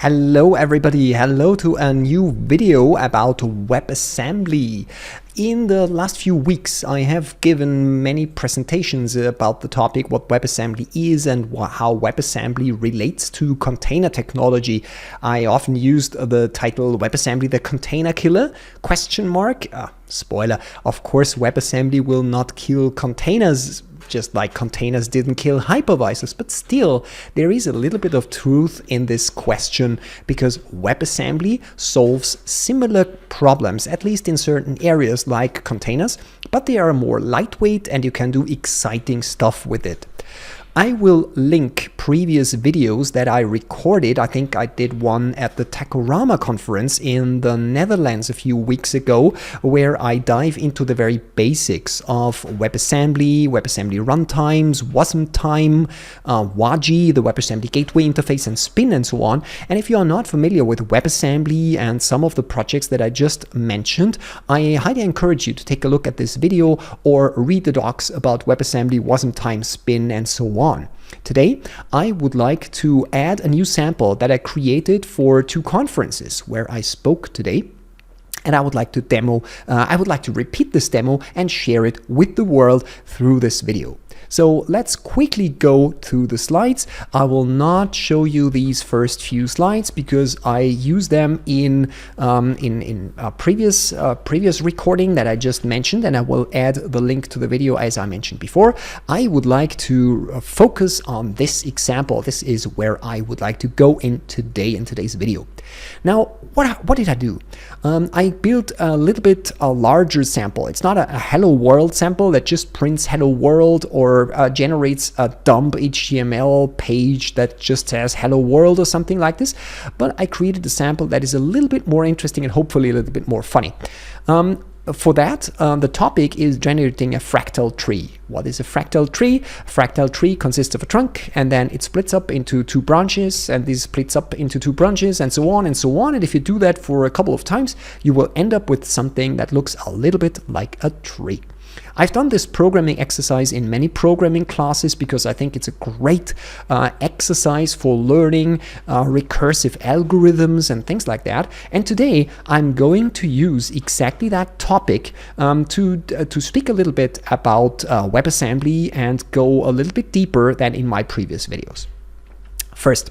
Hello everybody, hello to a new video about WebAssembly. In the last few weeks I have given many presentations about the topic what WebAssembly is and how WebAssembly relates to container technology. I often used the title WebAssembly the container killer? Spoiler, of course WebAssembly will not kill containers, just like containers didn't kill hypervisors, but still there is a little bit of truth in this question because WebAssembly solves similar problems, at least in certain areas like containers, but they are more lightweight and you can do exciting stuff with it. I will link previous videos that I recorded. I think I did one at the Takorama conference in the Netherlands a few weeks ago, where I dive into the very basics of WebAssembly, WebAssembly runtimes, wasmtime, WASI, the WebAssembly gateway interface, and Spin, and so on. And if you are not familiar with WebAssembly and some of the projects that I just mentioned, I highly encourage you to take a look at this video or read the docs about WebAssembly, wasmtime, Spin, and so on. Today, I would like to add a new sample that I created for two conferences where I spoke today. And I would like to repeat this demo and share it with the world through this video. So let's quickly go through the slides. I will not show you these first few slides because I use them in a previous recording that I just mentioned, and I will add the link to the video as I mentioned before. I would like to focus on this example. This is where I would like to go in today's video. Now, what did I do? I built a little bit a larger sample. It's not a hello world sample that just prints hello world or generates a dump HTML page that just says hello world or something like this, but I created a sample that is a little bit more interesting and hopefully a little bit more funny. For that, the topic is generating a fractal tree. What is a fractal tree? A fractal tree consists of a trunk, and then it splits up into two branches, and this splits up into two branches, and so on and so on. And if you do that for a couple of times, you will end up with something that looks a little bit like a tree. I've done this programming exercise in many programming classes because I think it's a great exercise for learning recursive algorithms and things like that. And today I'm going to use exactly that topic to speak a little bit about WebAssembly and go a little bit deeper than in my previous videos. First,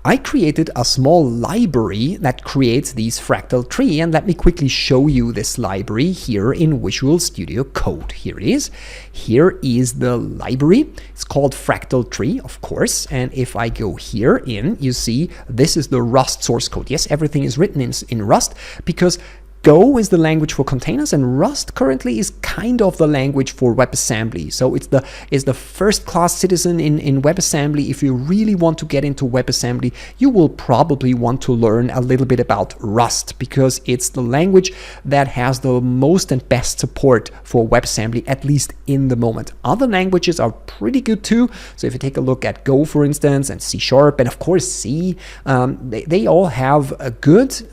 I created a small library that creates these fractal tree, and let me quickly show you this library here in Visual Studio Code. Here it is. Here is the library. It's called Fractal Tree, of course, and if I go here in, you see this is the Rust source code. Yes, everything is written in Rust because Go is the language for containers, and Rust currently is kind of the language for WebAssembly. So it's the first-class citizen in WebAssembly. If you really want to get into WebAssembly, you will probably want to learn a little bit about Rust because it's the language that has the most and best support for WebAssembly, at least in the moment. Other languages are pretty good too. So if you take a look at Go, for instance, and C#, and of course C, they all have a good,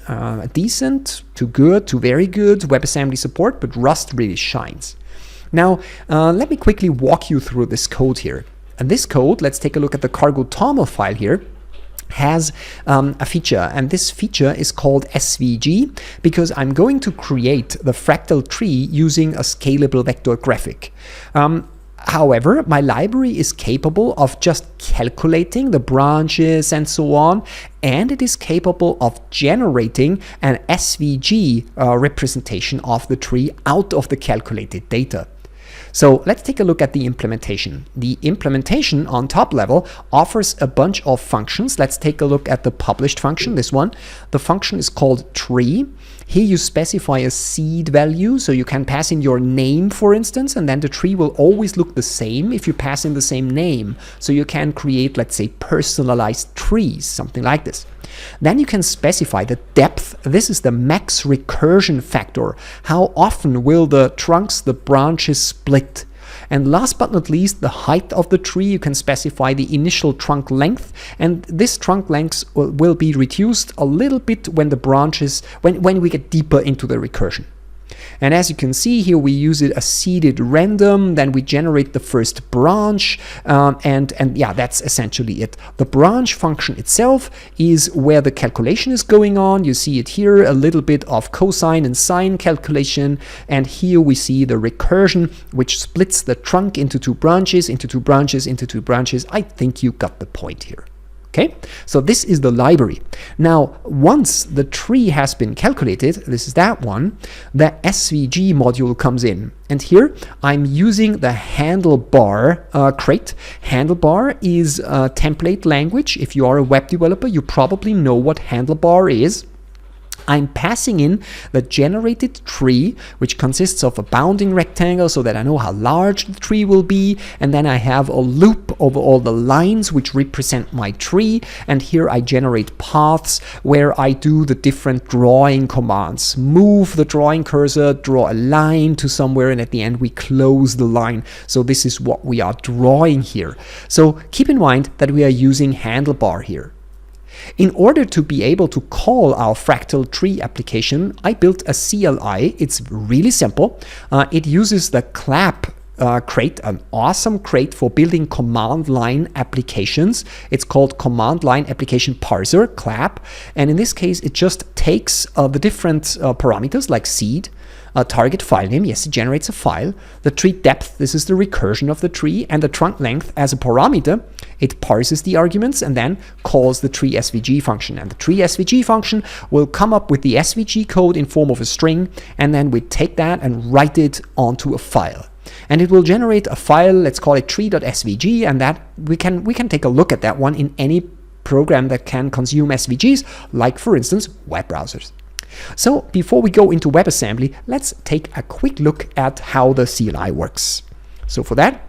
decent to good to very good WebAssembly support, but Rust really shines. Now, let me quickly walk you through this code here. And this code, let's take a look at the cargo toml file here, has a feature, and this feature is called SVG because I'm going to create the fractal tree using a scalable vector graphic. However, my library is capable of just calculating the branches and so on, and it is capable of generating an SVG representation of the tree out of the calculated data. So let's take a look at the implementation. The implementation on top level offers a bunch of functions. Let's take a look at the published function, this one. The function is called tree. Here you specify a seed value, so you can pass in your name, for instance, and then the tree will always look the same if you pass in the same name. So you can create, let's say, personalized trees, something like this. Then you can specify the depth. This is the max recursion factor. How often will the trunks, the branches split? And last but not least, the height of the tree. You can specify the initial trunk length, and this trunk length will be reduced a little bit when the branches, when we get deeper into the recursion. And as you can see here, we use it a seeded random, then we generate the first branch, and yeah, that's essentially it. The branch function itself is where the calculation is going on. You see it here, a little bit of cosine and sine calculation, and here we see the recursion, which splits the trunk into two branches, into two branches, into two branches. I think you got the point here. Okay, so this is the library. Now, once the tree has been calculated, this is that one, the SVG module comes in. And here I'm using the handlebar crate. Handlebar is a template language. If you are a web developer, you probably know what handlebar is. I'm passing in the generated tree, which consists of a bounding rectangle so that I know how large the tree will be. And then I have a loop over all the lines which represent my tree. And here I generate paths where I do the different drawing commands. Move the drawing cursor, draw a line to somewhere, and at the end we close the line. So this is what we are drawing here. So keep in mind that we are using handlebar here. In order to be able to call our Fractal Tree application, I built a CLI. It's really simple. It uses the clap crate, an awesome crate for building command line applications. It's called Command Line Application Parser, clap. And in this case, it just takes the different parameters like seed, target file name, yes, it generates a file, the tree depth, this is the recursion of the tree, and the trunk length as a parameter. It parses the arguments and then calls the tree SVG function. And the tree SVG function will come up with the SVG code in form of a string, and then we take that and write it onto a file. And it will generate a file, let's call it tree.svg, and that we can take a look at that one in any program that can consume SVGs, like for instance web browsers. So before we go into WebAssembly, let's take a quick look at how the CLI works. So for that,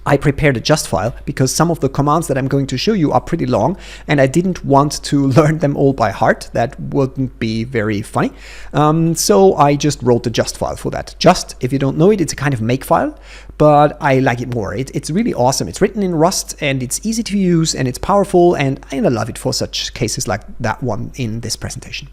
I prepared a just file because some of the commands that I'm going to show you are pretty long and I didn't want to learn them all by heart. That wouldn't be very funny. So I just wrote a just file for that. Just, if you don't know it, it's a kind of make file, but I like it more. It's really awesome. It's written in Rust and it's easy to use and it's powerful, and I love it for such cases like that one in this presentation.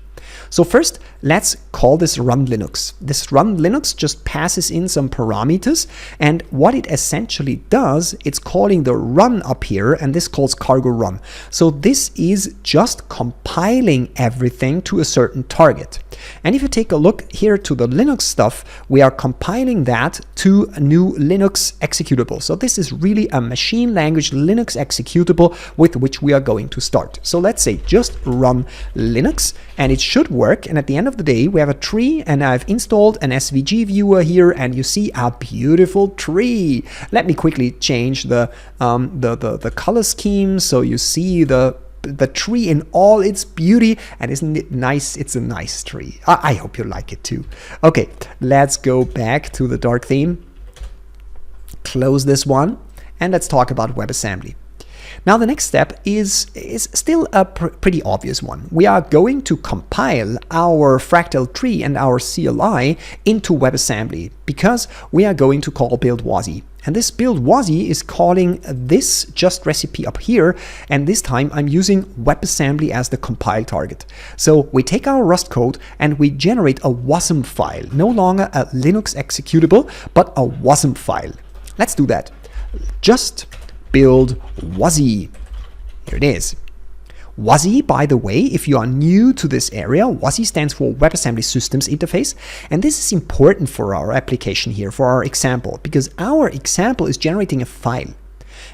So first, let's call this run Linux. This run Linux just passes in some parameters, and what it essentially does, it's calling the run up here, and this calls cargo run. So this is just compiling everything to a certain target. And if you take a look here to the Linux stuff, we are compiling that to a new Linux executable. So this is really a machine language Linux executable with which we are going to start. So let's say just run Linux, and it should work. And at the end of the day, we have a tree, and I've installed an SVG viewer here, and you see a beautiful tree. Let me quickly change the color scheme so you see the tree in all its beauty. And isn't it nice? It's a nice tree. I hope you like it too. Okay, let's go back to the dark theme, close this one, and let's talk about WebAssembly. Now the next step is still a pretty obvious one. We are going to compile our Fractal Tree and our CLI into WebAssembly because we are going to call build WASI. And this build WASI is calling this just recipe up here, and this time I'm using WebAssembly as the compile target. So we take our Rust code and we generate a Wasm file, no longer a Linux executable, but a Wasm file. Let's do that. Just build WASI. Here it is. WASI, by the way, if you are new to this area, WASI stands for WebAssembly Systems Interface, and this is important for our application here, for our example, because our example is generating a file.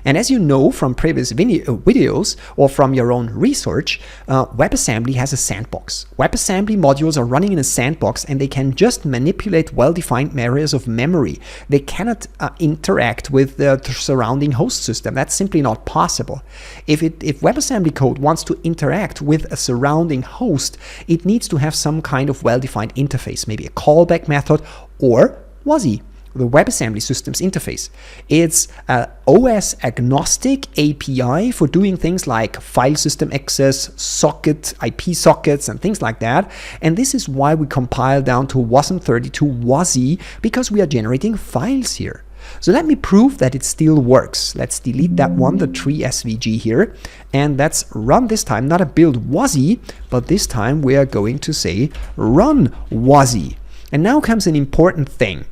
And as you know from previous videos or from your own research, WebAssembly has a sandbox. WebAssembly modules are running in a sandbox, and they can just manipulate well-defined areas of memory. They cannot interact with the surrounding host system. That's simply not possible. If WebAssembly code wants to interact with a surrounding host, it needs to have some kind of well-defined interface, maybe a callback method or WASI, the WebAssembly Systems Interface. It's an OS agnostic API for doing things like file system access, socket, IP sockets, and things like that. And this is why we compile down to wasm32 WASI, because we are generating files here. So let me prove that it still works. Let's delete that one, the tree SVG here, and let's run this time, not a build WASI, but this time we are going to say run WASI. And now comes an important thing.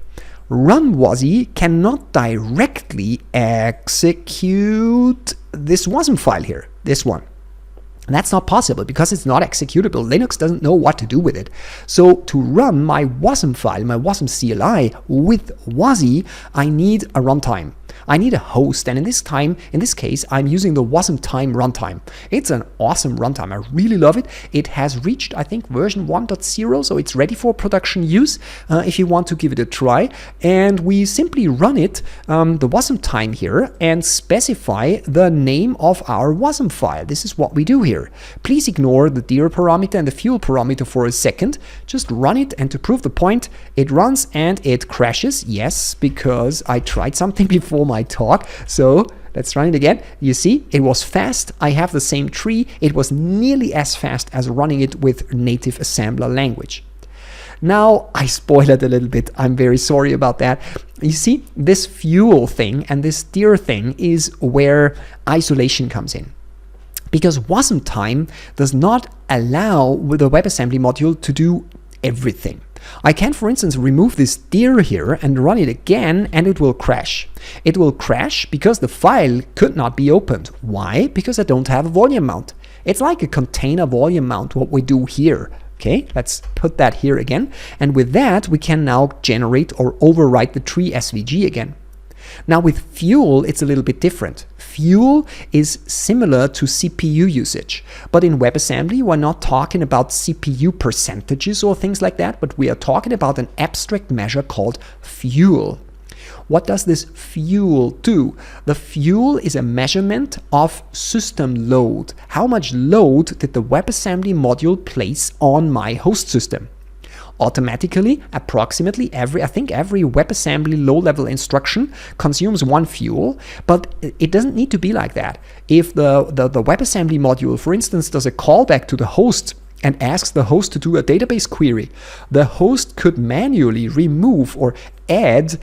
Run WASI cannot directly execute this Wasm file here, this one. And that's not possible because it's not executable. Linux doesn't know what to do with it. So to run my Wasm file, my Wasm CLI with WASI, I need a runtime. I need a host, and in this case, I'm using the wasmtime runtime. It's an awesome runtime. I really love it. It has reached, I think, version 1.0, so it's ready for production use if you want to give it a try. And we simply run it, the wasmtime here, and specify the name of our wasm file. This is what we do here. Please ignore the dir parameter and the fuel parameter for a second. Just run it, and to prove the point, it runs and it crashes. Yes, because I tried something before my talk. So let's run it again. You see, it was fast. I have the same tree. It was nearly as fast as running it with native assembler language. Now, I spoiled it a little bit. I'm very sorry about that. You see, this fuel thing and this dir thing is where isolation comes in. Because wasmtime does not allow the WebAssembly module to do everything. I can, for instance, remove this dir here and run it again, and it will crash. It will crash because the file could not be opened. Why? Because I don't have a volume mount. It's like a container volume mount, what we do here. Okay, let's put that here again. And with that, we can now generate or overwrite the tree SVG again. Now with fuel, it's a little bit different. Fuel is similar to CPU usage, but in WebAssembly, we're not talking about CPU percentages or things like that, but we are talking about an abstract measure called fuel. What does this fuel do? The fuel is a measurement of system load. How much load did the WebAssembly module place on my host system? Automatically, approximately I think every WebAssembly low-level instruction consumes one fuel, but it doesn't need to be like that. If the WebAssembly module, for instance, does a callback to the host and asks the host to do a database query, the host could manually remove or add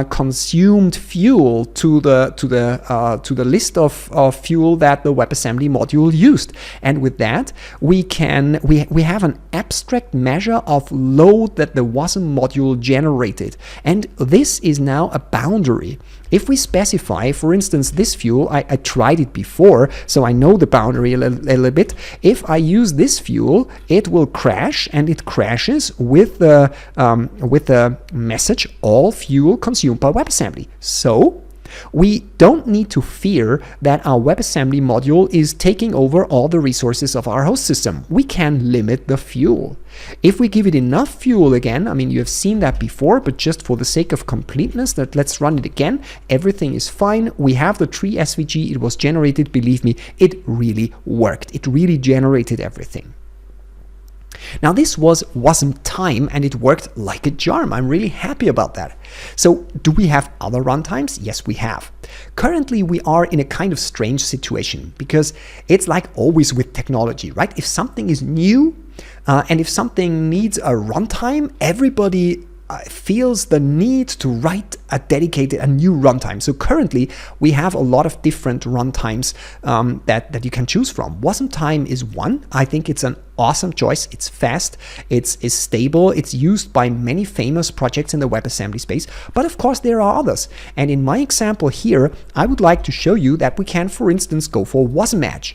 consumed fuel to the list of fuel that the WebAssembly module used. And with that, we have an abstract measure of load that the Wasm module generated. And this is now a boundary. If we specify, for instance, this fuel, I tried it before, so I know the boundary a little bit. If I use this fuel, it will crash, and it crashes with the message all fuel consumed by WebAssembly. So we don't need to fear that our WebAssembly module is taking over all the resources of our host system. We can limit the fuel. If we give it enough fuel again, I mean, you have seen that before, but just for the sake of completeness, let's run it again. Everything is fine. We have the tree SVG. It was generated. Believe me, it really worked. It really generated everything. Now this was wasmtime, and it worked like a charm. I'm really happy about that. So do we have other runtimes? Yes, we have. Currently, we are in a kind of strange situation because it's like always with technology, right? If something is new and if something needs a runtime, everybody feels the need to write a new runtime. So currently we have a lot of different runtimes that you can choose from. Wasmtime is one. I think it's an awesome choice. It's fast, it's stable, it's used by many famous projects in the WebAssembly space, but of course there are others. And in my example here, I would like to show you that we can, for instance, go for wasmedge.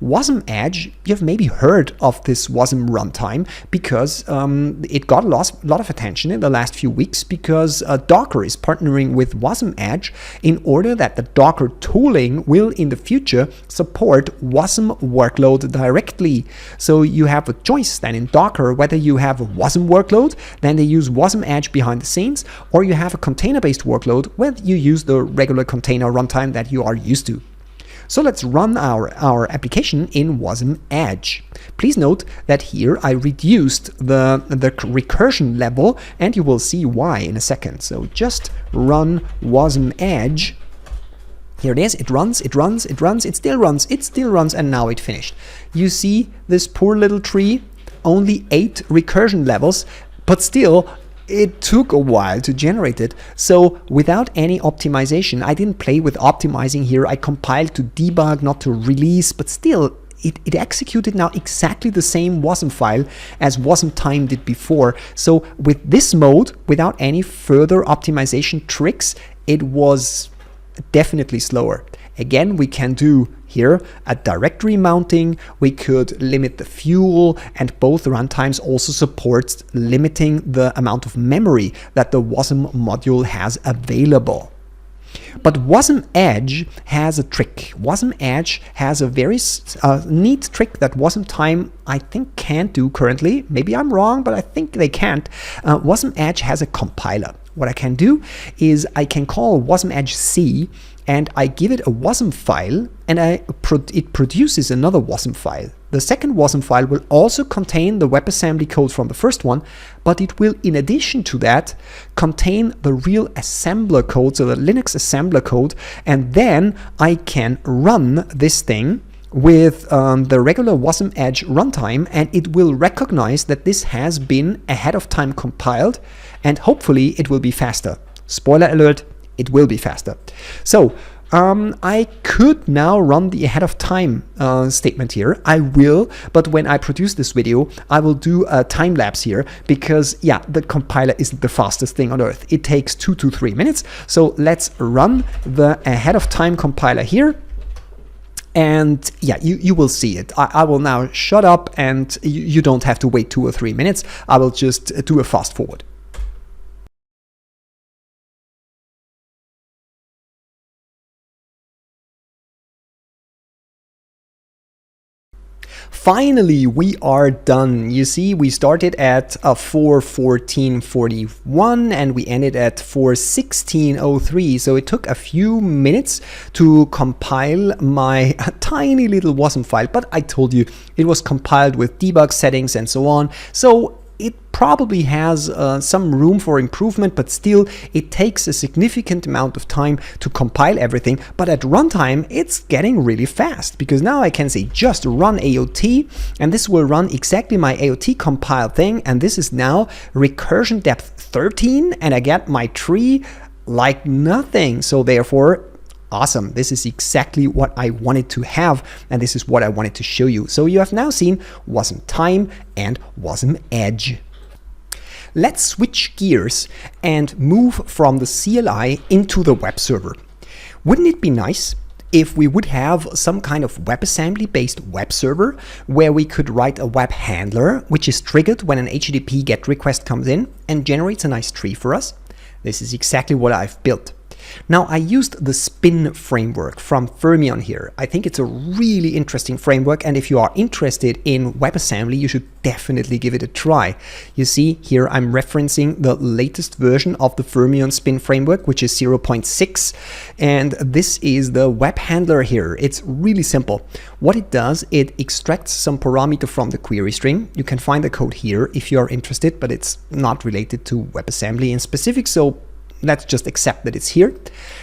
WasmEdge, you've maybe heard of this Wasm runtime because it got a lot of attention in the last few weeks because Docker is partnering with WasmEdge in order that the Docker tooling will in the future support Wasm workload directly. So you have a choice then in Docker whether you have a Wasm workload, then they use WasmEdge behind the scenes, or you have a container-based workload where you use the regular container runtime that you are used to. So let's run our application in wasmedge. Please note that here I reduced the recursion level, and you will see why in a second. So just run wasmedge. Here it is. It runs, it runs, it runs, it still runs, and now it finished. You see this poor little tree, only 8 recursion levels, but still it took a while to generate it. So without any optimization, I didn't play with optimizing here. I compiled to debug, not to release, but still it executed now exactly the same Wasm file as wasmtime did before. So with this mode, without any further optimization tricks, it was definitely slower. Again, we can do here a directory mounting, we could limit the fuel, and both runtimes also support limiting the amount of memory that the Wasm module has available. But wasmedge has a trick. Wasmedge has a very neat trick that wasmtime, I think, can't do currently. Maybe I'm wrong, but I think they can't. Wasmedge has a compiler. What I can do is I can call wasmedge C, and I give it a Wasm file, and it produces another Wasm file. The second Wasm file will also contain the WebAssembly code from the first one, but it will, in addition to that, contain the real assembler code, so the Linux assembler code, and then I can run this thing with the regular wasmedge runtime, and it will recognize that this has been ahead of time compiled, and hopefully it will be faster. Spoiler alert, it will be faster. So I could now run the ahead of time statement here. I will, but when I produce this video, I will do a time lapse here because, yeah, the compiler isn't the fastest thing on earth. It takes 2 to 3 minutes. So let's run the ahead of time compiler here. And yeah, you will see it. I will now shut up, and you don't have to wait 2 or 3 minutes. I will just do a fast forward. Finally, we are done. You see, we started at 4:14:41 and we ended at 4:16:03. So it took a few minutes to compile my tiny little Wasm file, but I told you it was compiled with debug settings and so on. So it probably has some room for improvement, but still it takes a significant amount of time to compile everything. But at runtime, it's getting really fast because now I can say just run AOT, and this will run exactly my AOT compile thing. And this is now recursion depth 13, and I get my tree like nothing. So therefore, awesome. This is exactly what I wanted to have, and this is what I wanted to show you. So you have now seen wasmtime and wasmedge. Let's switch gears and move from the CLI into the web server. Wouldn't it be nice if we would have some kind of WebAssembly based web server where we could write a web handler, which is triggered when an HTTP GET request comes in and generates a nice tree for us? This is exactly what I've built. Now, I used the Spin framework from Fermyon here. I think it's a really interesting framework, and if you are interested in WebAssembly, you should definitely give it a try. You see here I'm referencing the latest version of the Fermyon Spin framework, which is 0.6, and this is the web handler here. It's really simple. What it does, it extracts some parameter from the query string. You can find the code here if you are interested, but it's not related to WebAssembly in specific, so let's just accept that it's here.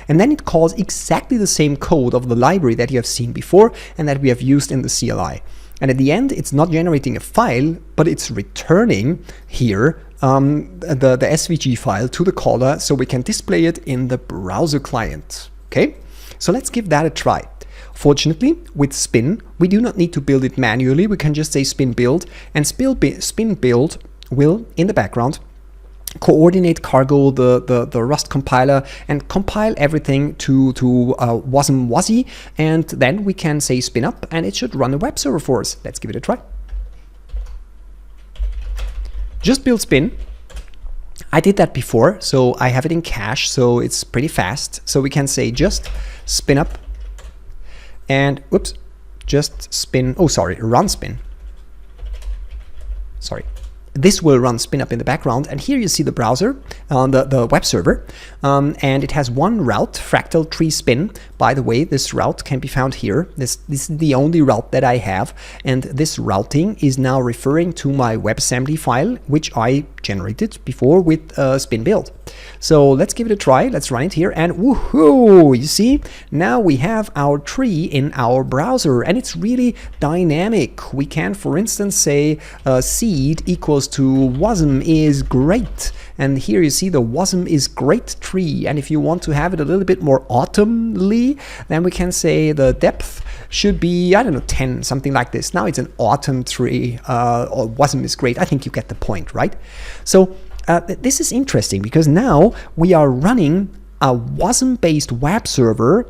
And then it calls exactly the same code of the library that you have seen before and that we have used in the CLI. And at the end, it's not generating a file, but it's returning here the SVG file to the caller so we can display it in the browser client. Okay, so let's give that a try. Fortunately, with Spin, we do not need to build it manually. We can just say spin build, and spin build will, in the background, coordinate cargo, the Rust compiler, and compile everything to Wasm WASI, and then we can say spin up and it should run a web server for us. Let's give it a try. Just build Spin. I did that before, so I have it in cache, so it's pretty fast. So we can say just spin up and whoops, just spin, oh sorry, run Spin. Sorry. This will run spin up in the background, and here you see the browser on the web server, and it has one route, Fractal Tree Spin. By the way, this route can be found here. This is the only route that I have, and this routing is now referring to my WebAssembly file, which I generated before with spin build. So let's give it a try. Let's run it here, and woohoo! You see, now we have our tree in our browser, and it's really dynamic. We can, for instance, say seed equals to wasm is great. And here you see the wasm is great tree. And if you want to have it a little bit more autumnly, then we can say the depth should be, I don't know, 10, something like this. Now it's an autumn tree, or wasm is great. I think you get the point, right? So this is interesting because now we are running a wasm-based web server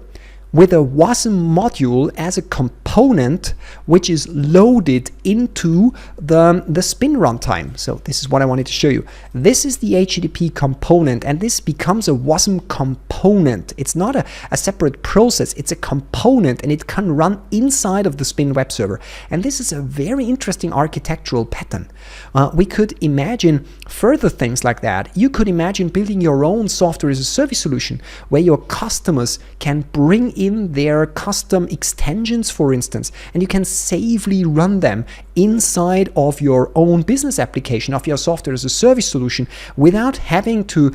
with a wasm module as a component which is loaded into the Spin runtime. So this is what I wanted to show you. This is the HTTP component, and this becomes a wasm component. It's not a separate process, it's a component, and it can run inside of the Spin web server. And this is a very interesting architectural pattern. We could imagine further things like that. You could imagine building your own software as a service solution where your customers can bring in their custom extensions, for instance, and you can safely run them inside of your own business application, of your software as a service solution, without having to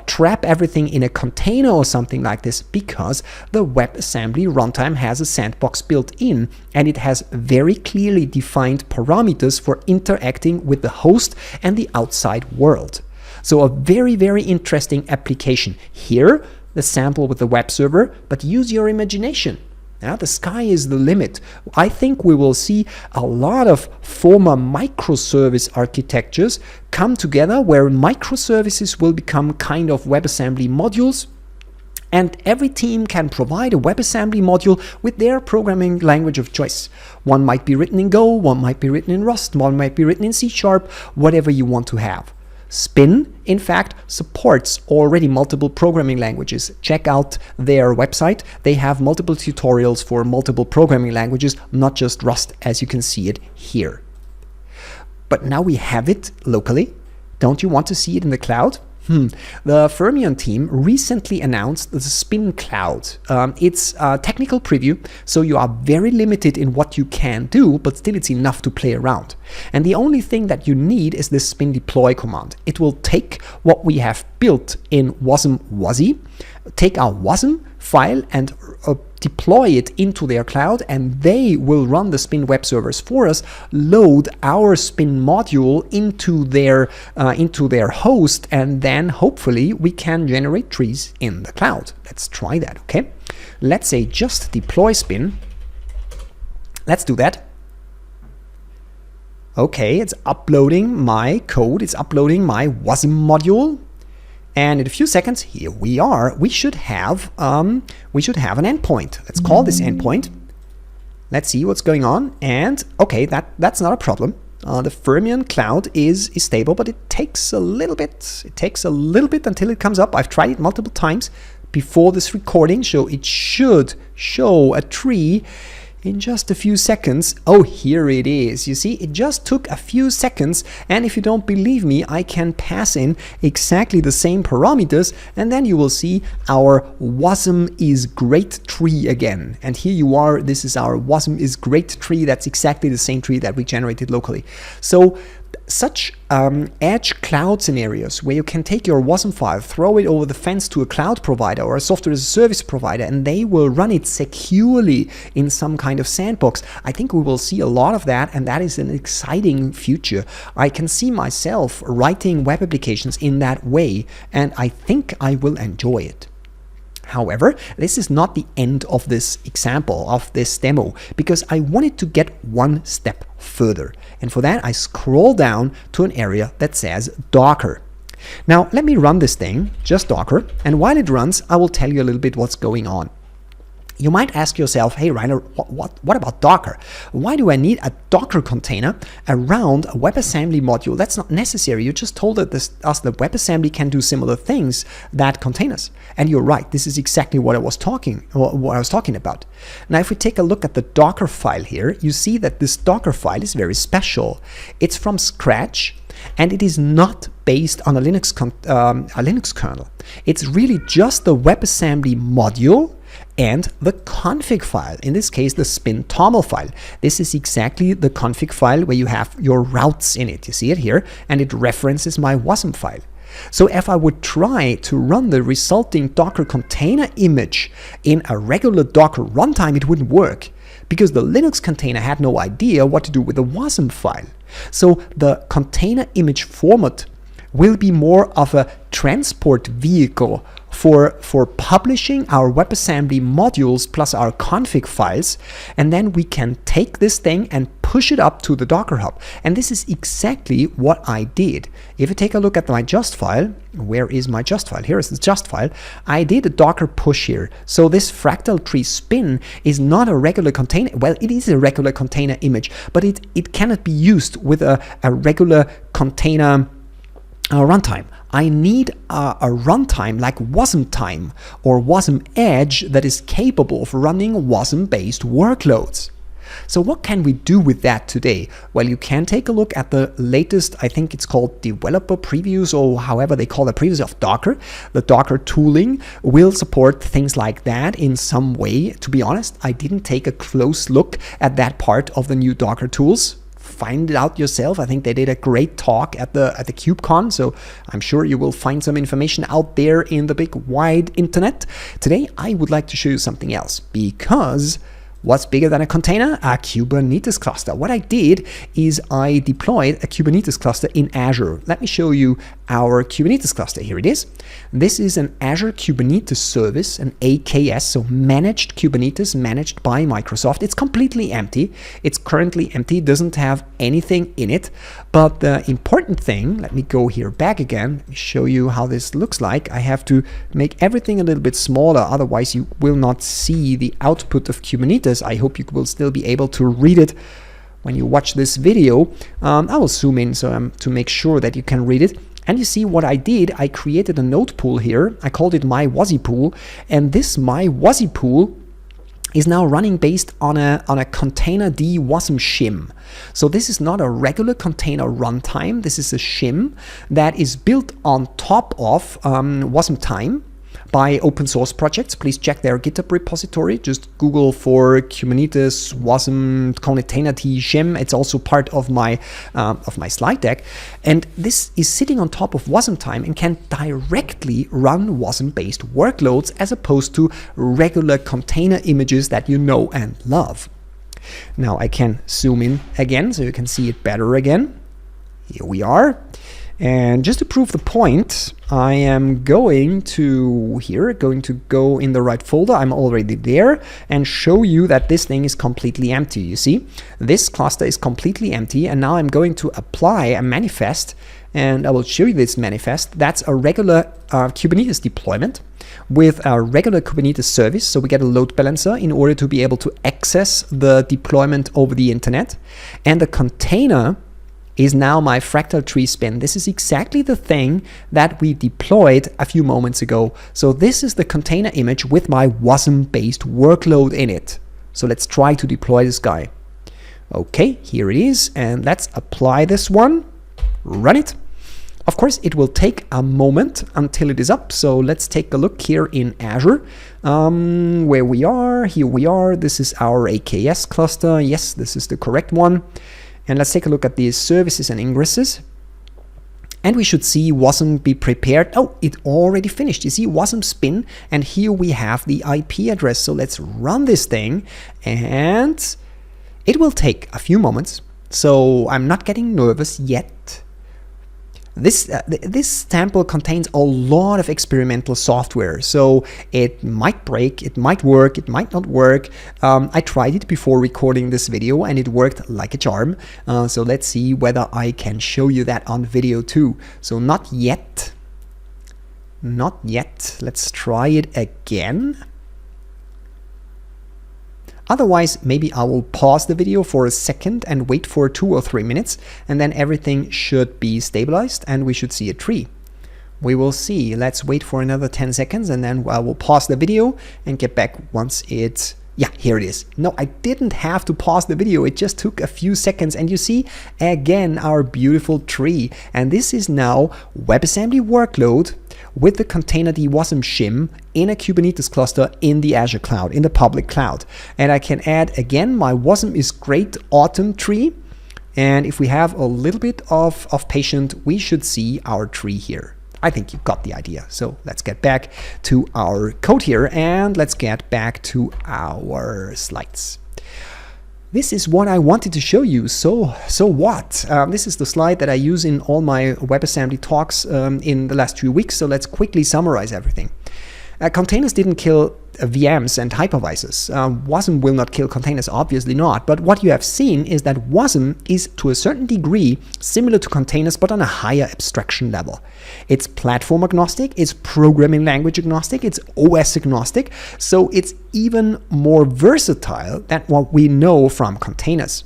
trap everything in a container or something like this, because the WebAssembly runtime has a sandbox built in, and it has very clearly defined parameters for interacting with the host and the outside world. So a very, very interesting application. Here, the sample with the web server, but use your imagination. Now, the sky is the limit. I think we will see a lot of former microservice architectures come together where microservices will become kind of WebAssembly modules, and every team can provide a WebAssembly module with their programming language of choice. One might be written in Go, one might be written in Rust, one might be written in C#, whatever you want to have. Spin, in fact, supports already multiple programming languages. Check out their website. They have multiple tutorials for multiple programming languages, not just Rust, as you can see it here. But now we have it locally. Don't you want to see it in the cloud? The Fermyon team recently announced the Spin Cloud. It's a technical preview, so you are very limited in what you can do, but still it's enough to play around. And the only thing that you need is this spin deploy command. It will take what we have built in wasm WASI, take our wasm file and deploy it into their cloud, and they will run the Spin web servers for us, load our Spin module into their host, and then hopefully we can generate trees in the cloud. Let's try that, okay? Let's say just deploy Spin. Let's do that. Okay, it's uploading my code, it's uploading my wasm module. And in a few seconds, here we are. We should have an endpoint. Let's call this endpoint. Let's see what's going on. And okay, that's not a problem. The Fermyon cloud is stable, but it takes a little bit. It takes a little bit until it comes up. I've tried it multiple times before this recording, so it should show a tree in just a few seconds. Oh, here it is. You see, it just took a few seconds, and if you don't believe me, I can pass in exactly the same parameters, and then you will see our wasm is great tree again. And here you are. This is our wasm is great tree. That's exactly the same tree that we generated locally. So such edge cloud scenarios where you can take your wasm file, throw it over the fence to a cloud provider or a software as a service provider, and they will run it securely in some kind of sandbox. I think we will see a lot of that, and that is an exciting future. I can see myself writing web applications in that way, and I think I will enjoy it. However, this is not the end of this example, of this demo, because I wanted to get one step further. And for that, I scroll down to an area that says Docker. Now, let me run this thing, just Docker, and while it runs, I will tell you a little bit what's going on. You might ask yourself, hey Rainer, what about Docker? Why do I need a Docker container around a WebAssembly module? That's not necessary. You just told us that WebAssembly can do similar things that containers. And you're right, this is exactly what I was talking about. Now, if we take a look at the Docker file here, you see that this Docker file is very special. It's from scratch, and it is not based on a Linux kernel. It's really just the WebAssembly module and the config file, in this case the spin toml file. This is exactly the config file where you have your routes in it. You see it here, and it references my wasm file. So if I would try to run the resulting Docker container image in a regular Docker runtime, it wouldn't work, because the Linux container had no idea what to do with the Wasm file. So the container image format will be more of a transport vehicle for publishing our WebAssembly modules plus our config files, and then we can take this thing and push it up to the Docker Hub. And this is exactly what I did. If you take a look at my just file, where is my just file? Here is the just file. I did a Docker push here. So this Fractal Tree Spin is not a regular container. Well, it is a regular container image, but it cannot be used with a regular container runtime. I need a runtime like wasmtime or wasmedge that is capable of running Wasm-based workloads. So what can we do with that today? Well, you can take a look at the latest, I think it's called developer previews, or however they call the previews of Docker. The Docker tooling will support things like that in some way. To be honest, I didn't take a close look at that part of the new Docker tools. Find it out yourself. I think they did a great talk at the KubeCon, so I'm sure you will find some information out there in the big wide internet. Today I would like to show you something else, because what's bigger than a container? A Kubernetes cluster. What I did is I deployed a Kubernetes cluster in Azure. Let me show you our Kubernetes cluster. Here it is. This is an Azure Kubernetes Service, an AKS, so managed Kubernetes, managed by Microsoft. It's completely empty. It's currently empty, doesn't have anything in it. But the important thing, let me go here back again, let me show you how this looks like. I have to make everything a little bit smaller, otherwise you will not see the output of Kubernetes. I hope you will still be able to read it when you watch this video. I will zoom in so to make sure that you can read it. And you see what I did, I created a node pool here. I called it my WASI pool, and this my WASI pool is now running based on a containerd wasm shim. So this is not a regular container runtime. This is a shim that is built on top of wasmtime by open source projects. Please check their GitHub repository. Just Google for Kubernetes Wasm containerd shim. It's also part of my slide deck. And this is sitting on top of wasmtime and can directly run Wasm-based workloads as opposed to regular container images that you know and love. Now I can zoom in again so you can see it better again. Here we are. And just to prove the point, I am going to go in the right folder. I'm already there, and show you that this thing is completely empty. You see, this cluster is completely empty, and now I'm going to apply a manifest, and I will show you this manifest. That's a regular Kubernetes deployment with a regular Kubernetes service. So we get a load balancer in order to be able to access the deployment over the internet, and the container is now my Fractal Tree Spin. This is exactly the thing that we deployed a few moments ago. So this is the container image with my Wasm-based workload in it. So let's try to deploy this guy. Okay, here it is, and let's apply this one, run it. Of course, it will take a moment until it is up. So let's take a look here in Azure, where we are. Here we are. This is our AKS cluster. Yes, this is the correct one. And let's take a look at these services and ingresses. And we should see Wasm be prepared. Oh, it already finished. You see Wasm Spin, and here we have the IP address. So let's run this thing, and it will take a few moments. So I'm not getting nervous yet. This sample contains a lot of experimental software, so it might break, it might work, it might not work. I tried it before recording this video and it worked like a charm. So let's see whether I can show you that on video too. So not yet. Not yet. Let's try it again. Otherwise, maybe I will pause the video for a second and wait for 2 or 3 minutes, and then everything should be stabilized and we should see a tree. We will see. Let's wait for another 10 seconds and then I will pause the video and get back once it's... Yeah, here it is. No, I didn't have to pause the video. It just took a few seconds, and you see again our beautiful tree. And this is now WebAssembly workload with the containerd wasm shim in a Kubernetes cluster in the Azure cloud, in the public cloud. And I can add again my Wasm is great autumn tree. And if we have a little bit of patience, we should see our tree here. I think you got the idea. So let's get back to our code here and let's get back to our slides. This is what I wanted to show you. So what? This is the slide that I use in all my WebAssembly talks in the last 2 weeks. So let's quickly summarize everything. Containers didn't kill VMs and hypervisors. Wasm will not kill containers, obviously not. But what you have seen is that Wasm is to a certain degree similar to containers, but on a higher abstraction level. It's platform agnostic, it's programming language agnostic, it's OS agnostic. So it's even more versatile than what we know from containers.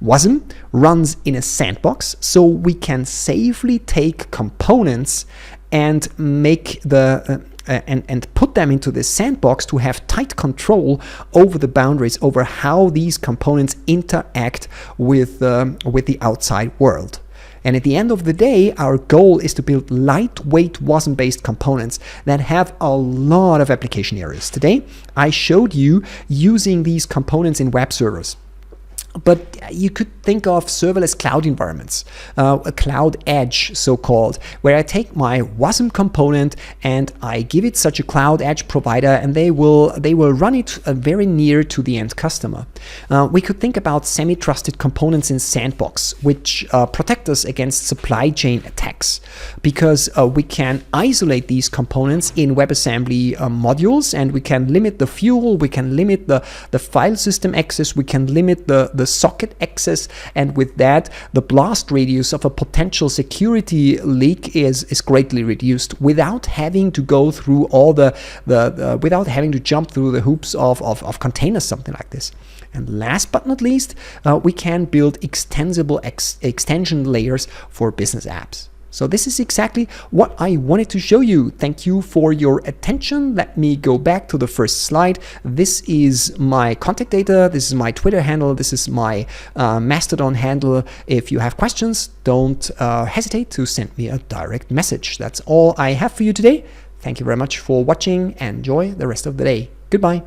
Wasm runs in a sandbox, so we can safely take components and make the and put them into this sandbox to have tight control over the boundaries, over how these components interact with the outside world. And at the end of the day, our goal is to build lightweight Wasm-based components that have a lot of application areas. Today, I showed you using these components in web servers. But you could think of serverless cloud environments, a cloud edge so-called, where I take my Wasm component and I give it such a cloud edge provider, and they will run it very near to the end customer. We could think about semi-trusted components in sandbox, which protect us against supply chain attacks, because we can isolate these components in WebAssembly modules, and we can limit the fuel, we can limit the file system access, we can limit the socket access, and with that the blast radius of a potential security leak is greatly reduced without having to go through all without having to jump through the hoops of containers, something like this. And last but not least, we can build extensible extension layers for business apps. So this is exactly what I wanted to show you. Thank you for your attention. Let me go back to the first slide. This is my contact data. This is my Twitter handle. This is my Mastodon handle. If you have questions, don't hesitate to send me a direct message. That's all I have for you today. Thank you very much for watching and enjoy the rest of the day. Goodbye.